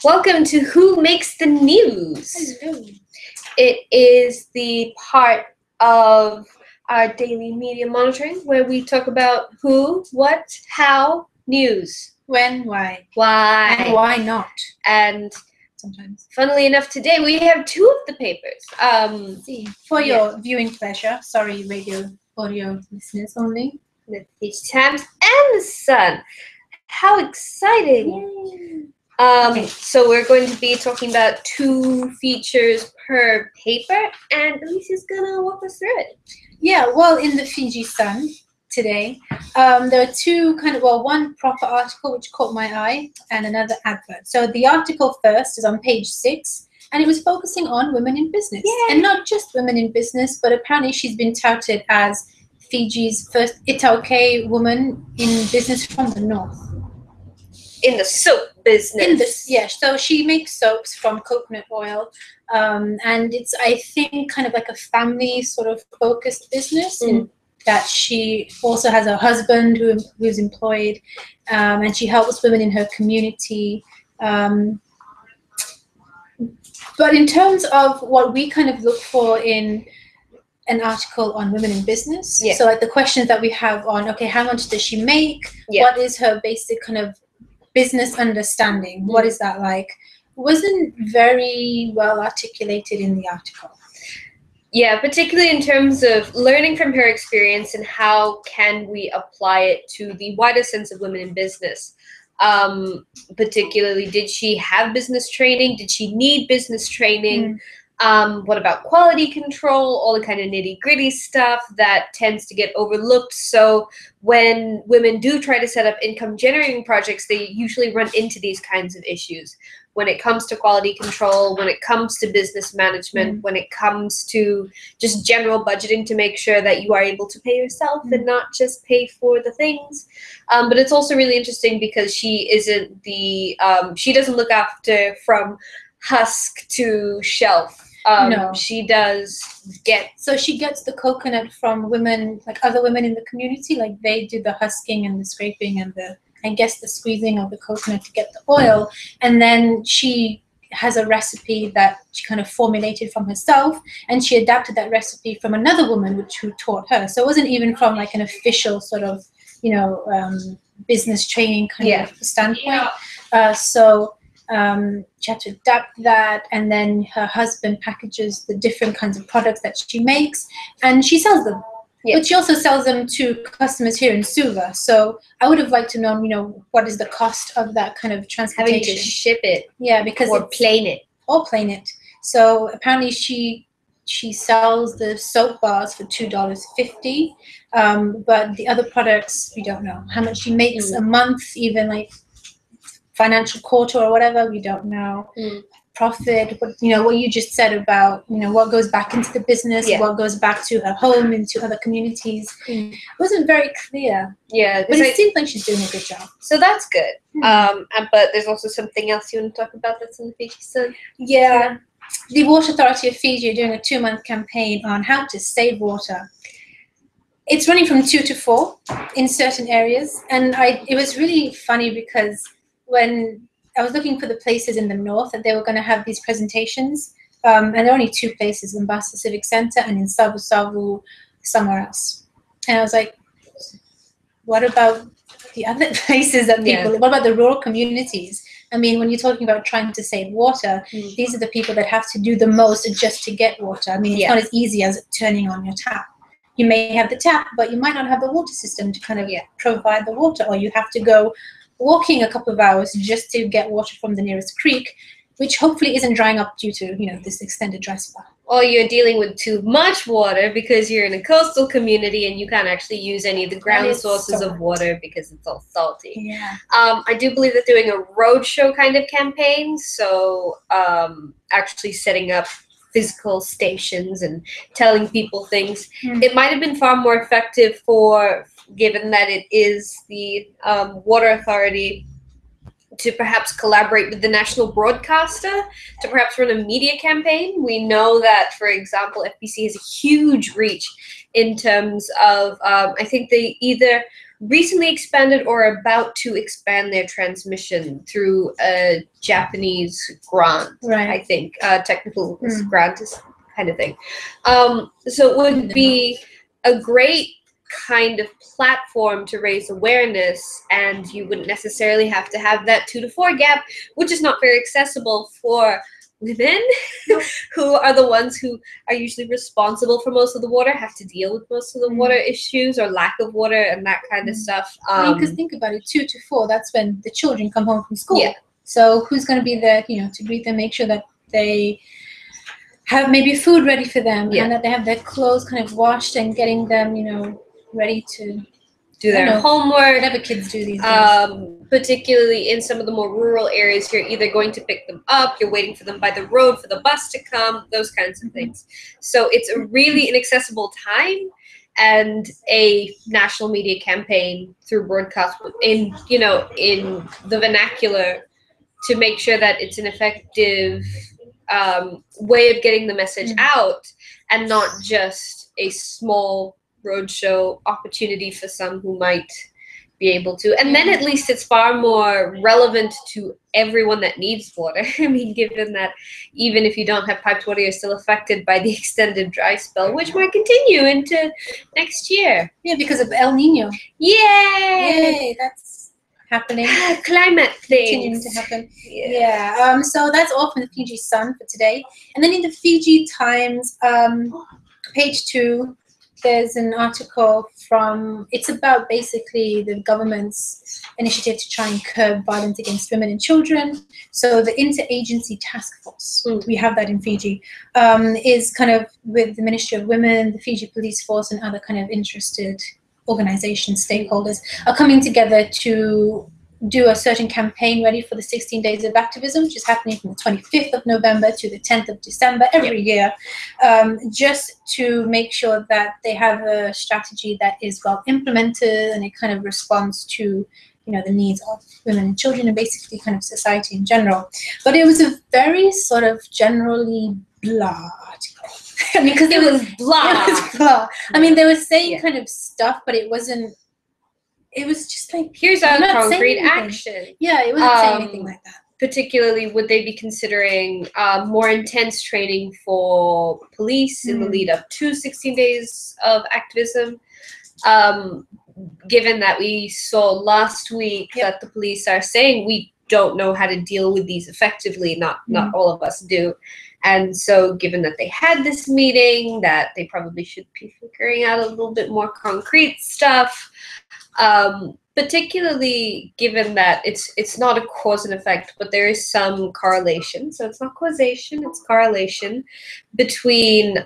Welcome to Who Makes the News. Hello. It is the part of our daily media monitoring where we talk about who, what, how, news. When, why, Why. and why not? And Sometimes. funnily enough, today we have two of the papers. For your viewing pleasure, sorry, radio audio listeners only. The Beach Times and the Sun. How exciting! Okay. So we're going to be talking about two features per paper, and Alicia's gonna walk us through it. Yeah, well, in the Fiji Sun today, there are two one proper article which caught my eye and another advert. So the article first is on page 6, and it was focusing on women in business. Yay. And not just women in business, but apparently she's been touted as Fiji's first Itaukei woman in business from the north. In the soap business. So she makes soaps from coconut oil, and it's, I think, kind of like a family sort of focused business in that she also has a husband who's employed, and she helps women in her community. But in terms of what we kind of look for in an article on women in business, so like the questions that we have on, okay, how much does she make? What is her basic kind of business understanding? What is that like? Wasn't very well articulated in the article. Yeah, particularly in terms of learning from her experience and how can we apply it to the wider sense of women in business. Particularly, did she have business training? Did she need business training? What about quality control? All the kind of nitty-gritty stuff that tends to get overlooked. So when women do try to set up income-generating projects, they usually run into these kinds of issues. When it comes to quality control, when it comes to business management, when it comes to just general budgeting to make sure that you are able to pay yourself and not just pay for the things. But it's also really interesting because she isn't she doesn't look after from husk to shelf. No. She does get... So she gets the coconut from women, like other women in the community, like they do the husking and the scraping and the squeezing of the coconut to get the oil. And then she has a recipe that she kind of formulated from herself, and she adapted that recipe from another woman who taught her. So it wasn't even from like an official sort of, business training kind of standpoint. She had to adapt that, and then her husband packages the different kinds of products that she makes, and she sells them. But she also sells them to customers here in Suva. So I would have liked to know, what is the cost of that kind of transportation? Having to ship it. Yeah, because or plane it. So apparently she sells the soap bars for $2.50, but the other products, we don't know how much she makes a month, even like financial quarter or whatever, we don't know. Profit, what you just said about what goes back into the business, what goes back to her home, into other communities. It wasn't very clear. But it seems like she's doing a good job. So that's good. But there's also something else you want to talk about that's in the Fiji Sun. Yeah. The Water Authority of Fiji are doing a 2-month campaign on how to save water. It's running from 2 to 4 in certain areas, and it was really funny because when I was looking for the places in the north that they were going to have these presentations, and there are only 2 places, in Basa Civic Center and in Savu Savu somewhere else. And I was like, what about the other places that people, what about the rural communities? I mean, when you're talking about trying to save water, these are the people that have to do the most just to get water. I mean, it's not as easy as turning on your tap. You may have the tap, but you might not have the water system to kind of provide the water, or you have to go walking a couple of hours just to get water from the nearest creek, which hopefully isn't drying up due to this extended dry spell. Or you're dealing with too much water because you're in a coastal community and you can't actually use any of the ground sources of water because it's all salty. I do believe that doing a roadshow kind of campaign, so actually setting up physical stations and telling people things, it might have been far more effective given that it is the Water Authority, to perhaps collaborate with the national broadcaster to perhaps run a media campaign. We know that, for example, FBC has a huge reach in terms of, I think they either recently expanded or about to expand their transmission through a Japanese grant, Right. I think, technical grant kind of thing. So it would be a great kind of platform to raise awareness, and you wouldn't necessarily have to have that 2 to 4 gap, which is not very accessible for women who are the ones who are usually responsible for most of the water, have to deal with most of the water issues or lack of water and that kind of stuff. Because think about it, 2 to 4, that's when the children come home from school. Yeah. So who's going to be there, to greet them, make sure that they have maybe food ready for them, and that they have their clothes kind of washed and getting them, ready to do their homework. Whatever kids do these days. Particularly in some of the more rural areas, you're either going to pick them up, you're waiting for them by the road for the bus to come, those kinds of things. So it's a really inaccessible time, and a national media campaign through broadcast in the vernacular to make sure that it's an effective way of getting the message out, and not just a small roadshow opportunity for some who might be able to. And then at least it's far more relevant to everyone that needs water. I mean, given that even if you don't have piped water, you're still affected by the extended dry spell, which might continue into next year. Yeah, because of El Nino. Yay! That's happening. Climate things. Continuing to happen. Yeah. So that's all from the Fiji Sun for today. And then in the Fiji Times, page 2, there's an article it's about basically the government's initiative to try and curb violence against women and children. So the Interagency Task Force, we have that in Fiji, is kind of with the Ministry of Women, the Fiji Police Force, and other kind of interested organizations, stakeholders, are coming together to do a certain campaign ready for the 16 Days of Activism, which is happening from the 25th of November to the 10th of December every year, just to make sure that they have a strategy that is well implemented and it kind of responds to the needs of women and children and basically kind of society in general. But it was a very sort of generally blah article. I mean, because it was blah. It was blah. I mean, they were saying kind of stuff, but it wasn't. It was just like, here's our concrete action. Yeah, it wasn't saying anything like that. Particularly, would they be considering more intense training for police in the lead up to 16 Days of Activism? Given that we saw last week that the police are saying we don't know how to deal with these effectively, not all of us do. And so given that they had this meeting, that they probably should be figuring out a little bit more concrete stuff. Particularly given that it's not a cause and effect, but there is some correlation. So it's not causation, it's correlation between,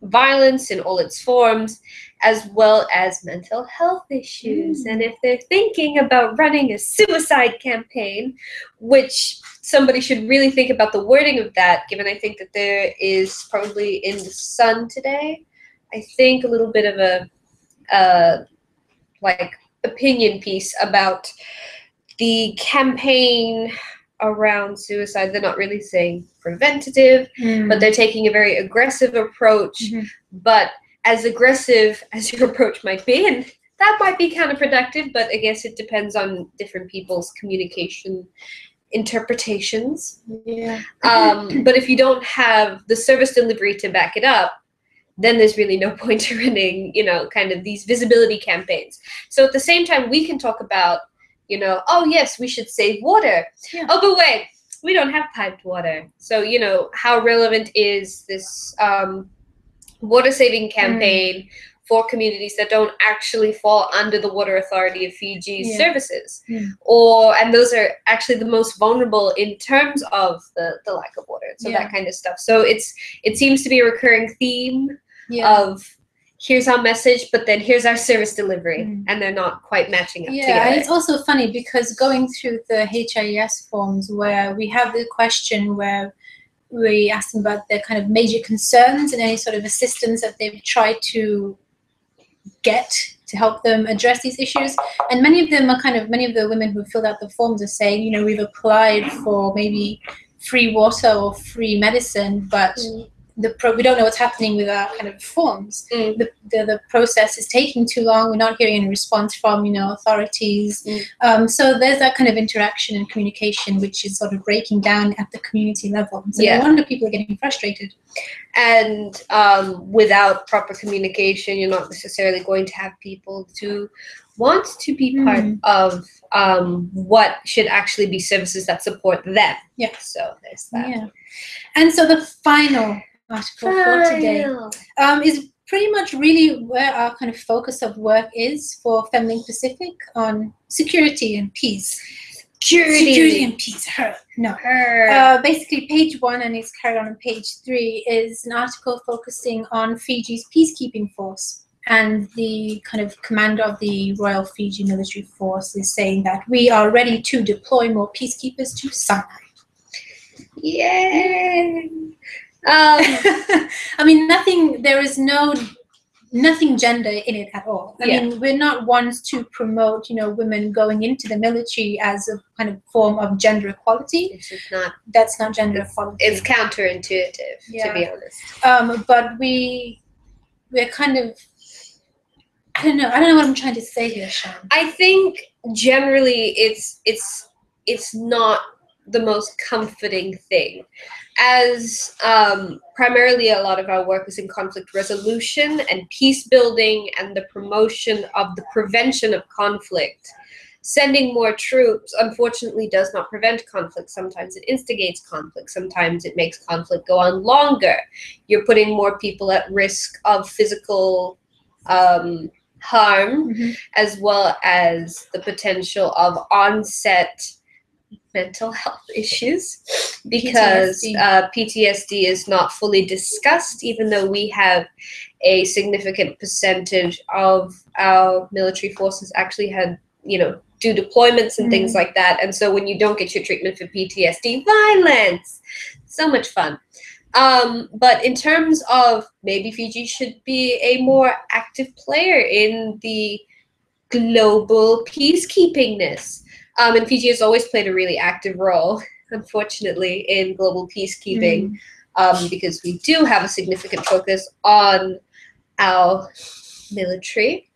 violence in all its forms, as well as mental health issues. And if they're thinking about running a suicide campaign, which somebody should really think about the wording of that, given I think that there is probably in the Sun today, I think a little bit of a opinion piece about the campaign around suicide. They're not really saying preventative, but they're taking a very aggressive approach. But as aggressive as your approach might be, and that might be counterproductive, but I guess it depends on different people's communication interpretations. But if you don't have the service delivery to back it up, then there's really no point to running, kind of these visibility campaigns. So at the same time, we can talk about, oh yes, we should save water. Oh, but wait, we don't have piped water. So, how relevant is this water saving campaign for communities that don't actually fall under the Water Authority of Fiji's services? And those are actually the most vulnerable in terms of the lack of water. So that kind of stuff. So it seems to be a recurring theme of here's our message, but then here's our service delivery, and they're not quite matching up together. And it's also funny because going through the HIS forms where we have the question where we ask them about their kind of major concerns and any sort of assistance that they've tried to get to help them address these issues. And many of the women who filled out the forms are saying, we've applied for maybe free water or free medicine, but we don't know what's happening with our kind of forms. The process is taking too long. We're not hearing any response from authorities. So there's that kind of interaction and communication which is sort of breaking down at the community level. So no wonder people are getting frustrated. And without proper communication, you're not necessarily going to have people to want to be part of what should actually be services that support them. Yeah. So there's that. Yeah. And so the final article for today is pretty much really where our kind of focus of work is for Femling Pacific on security and peace. Security and peace. Basically, page 1, and it's carried on page 3, is an article focusing on Fiji's peacekeeping force. And the kind of commander of the Royal Fiji Military Force is saying that we are ready to deploy more peacekeepers to Sinai. Yay! I mean, there is nothing gender in it at all. I mean, we're not ones to promote, women going into the military as a kind of form of gender equality. It's just not. That's not gender equality. It's counterintuitive, to be honest. But we're kind of, I don't know what I'm trying to say here, Sean. I think generally it's not the most comforting thing, as primarily a lot of our work is in conflict resolution and peace building and the promotion of the prevention of conflict. Sending more troops, unfortunately, does not prevent conflict. Sometimes it instigates conflict. Sometimes it makes conflict go on longer. You're putting more people at risk of physical harm, as well as the potential of onset mental health issues, because PTSD is not fully discussed, even though we have a significant percentage of our military forces actually had, do deployments and things like that. And so when you don't get your treatment for PTSD, violence, so much fun. But in terms of maybe Fiji should be a more active player in the global peacekeepingness. And Fiji has always played a really active role, unfortunately, in global peacekeeping, because we do have a significant focus on our military.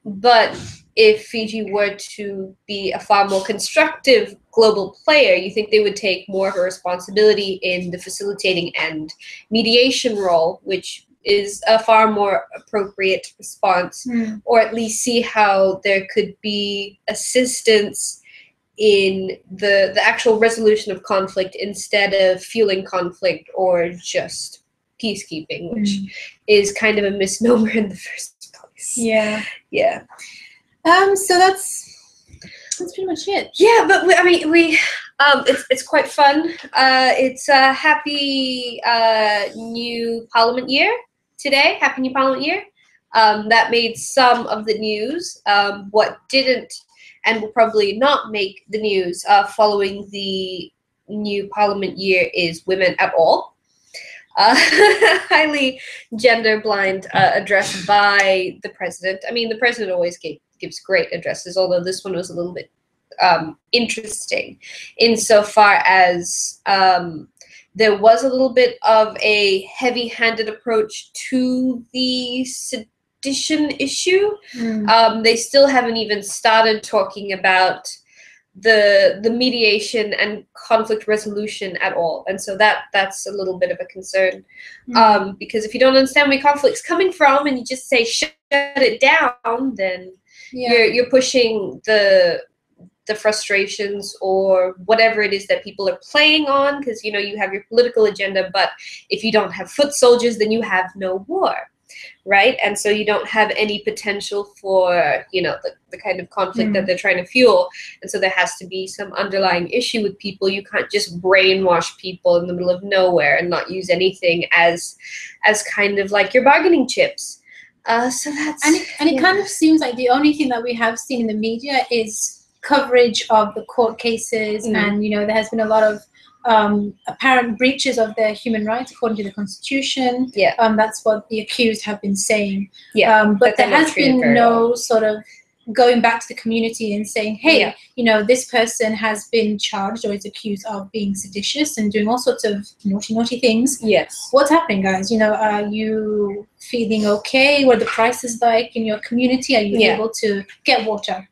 But if Fiji were to be a far more constructive global player, you think they would take more of a responsibility in the facilitating and mediation role, which is a far more appropriate response, or at least see how there could be assistance in the actual resolution of conflict instead of fueling conflict or just peacekeeping, which is kind of a misnomer in the first place. Yeah. So that's pretty much it. Yeah, but it's quite fun. It's a happy new Parliament year today. Happy new Parliament year. That made some of the news. What didn't and will probably not make the news following the new Parliament year is women at all. Highly gender blind address by the president. I mean, the president always gives great addresses, although this one was a little bit interesting insofar as there was a little bit of a heavy-handed approach to the sedition issue. They still haven't even started talking about the mediation and conflict resolution at all, and so that's a little bit of a concern, because if you don't understand where conflict's coming from and you just say shut it down, then you're pushing the frustrations or whatever it is that people are playing on, because you have your political agenda, but if you don't have foot soldiers, then you have no war, right? And so you don't have any potential for the kind of conflict that they're trying to fuel, and so there has to be some underlying issue with people. You can't just brainwash people in the middle of nowhere and not use anything as kind of like your bargaining chips. So that's it kind of seems like the only thing that we have seen in the media is coverage of the court cases, and there has been a lot of apparent breaches of their human rights according to the Constitution. Yeah. That's what the accused have been saying. Yeah. But there has been no sort of going back to the community and saying, hey, you know, this person has been charged or is accused of being seditious and doing all sorts of naughty things. Yes. What's happening, guys? You know, are you feeling okay? What are the prices like in your community? Are you able to get water?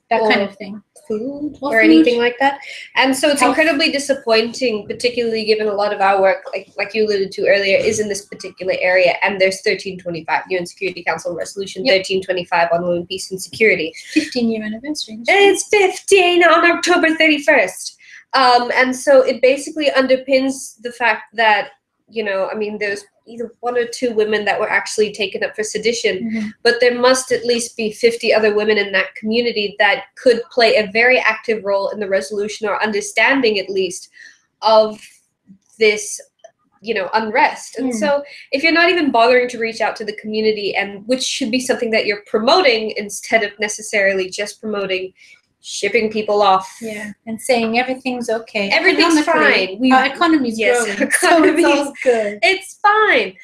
That kind of thing. Food or anything like that. And so it's incredibly disappointing, particularly given a lot of our work, like you alluded to earlier, is in this particular area. And there's 1325, UN Security Council Resolution 1325 on women, peace, and security. 15-year anniversary. It's 15 on October 31st. And so it basically underpins the fact that, you know, I mean, there's either 1 or 2 women that were actually taken up for sedition, but there must at least be 50 other women in that community that could play a very active role in the resolution or understanding, at least, of this, you know, unrest. And so if you're not even bothering to reach out to the community, and which should be something that you're promoting instead of necessarily just promoting shipping people off. Yeah, and saying everything's okay. Everything's fine. Our economy's growing, so it's all good. It's fine.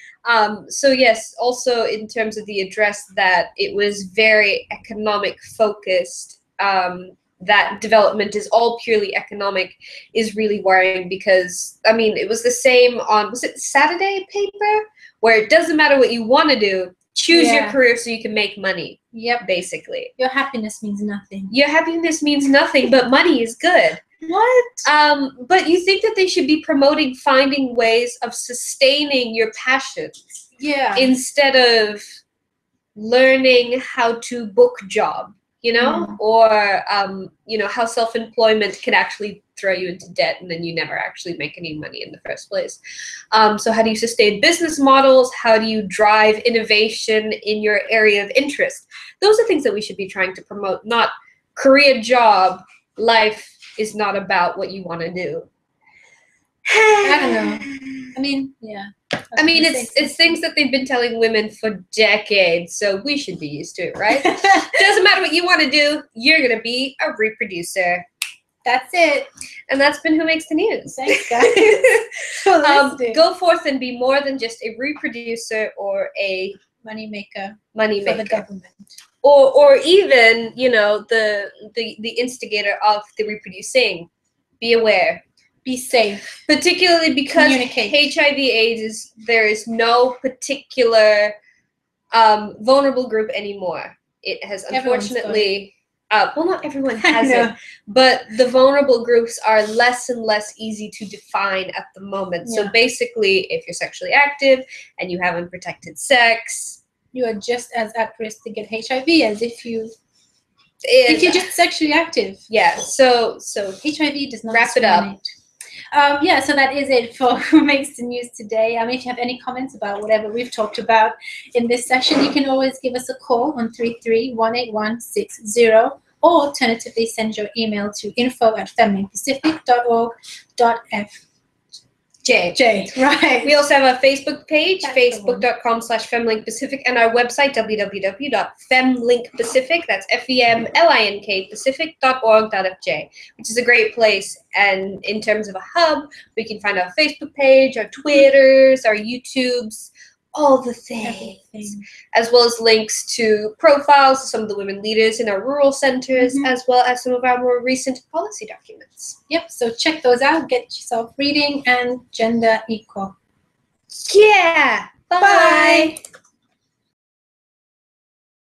So yes, also in terms of the address, that it was very economic focused, that development is all purely economic, is really worrying, because, I mean, it was the same on, was it Saturday paper, where it doesn't matter what you want to do, choose your career so you can make money. Yep. Basically. Your happiness means nothing. Your happiness means nothing, but money is good. What? But you think that they should be promoting finding ways of sustaining your passions. Yeah. Instead of learning how to book job, you know, or, you know, how self-employment can actually throw you into debt and then you never actually make any money in the first place. So how do you sustain business models? How do you drive innovation in your area of interest? Those are things that we should be trying to promote, not career, job. Life is not about what you want to do. I don't know. I mean, yeah. I mean, it's things that they've been telling women for decades, so we should be used to it, right? Doesn't matter what you want to do, you're going to be a reproducer. That's it. And that's been Who Makes the News. Thanks, guys. Go forth and be more than just a reproducer or a moneymaker for the government. Or even, you know, the instigator of the reproducing. Be aware. Be safe. Particularly because HIV/AIDS there is no particular vulnerable group anymore. It has unfortunately, well, not everyone has it, but the vulnerable groups are less and less easy to define at the moment. So basically, if you're sexually active and you have unprotected sex, you are just as at risk to get HIV as if you're just sexually active. Yeah. So HIV does not wrap it up. Yeah, so that is it for Who Makes the News today. If you have any comments about whatever we've talked about in this session, you can always give us a call on 33-18160, or alternatively send your email to info@femlinkpacific.org.f. Right. We also have a Facebook page, facebook.com/FemlinkPacific, and our website, www.femlinkpacific, that's FEMLINK Pacific.org.fj, which is a great place. And in terms of a hub, we can find our Facebook page, our Twitters, our YouTubes, all the things, as well as links to profiles of some of the women leaders in our rural centers, as well as some of our more recent policy documents. Yep, so check those out, get yourself reading, and gender equal. Yeah, bye.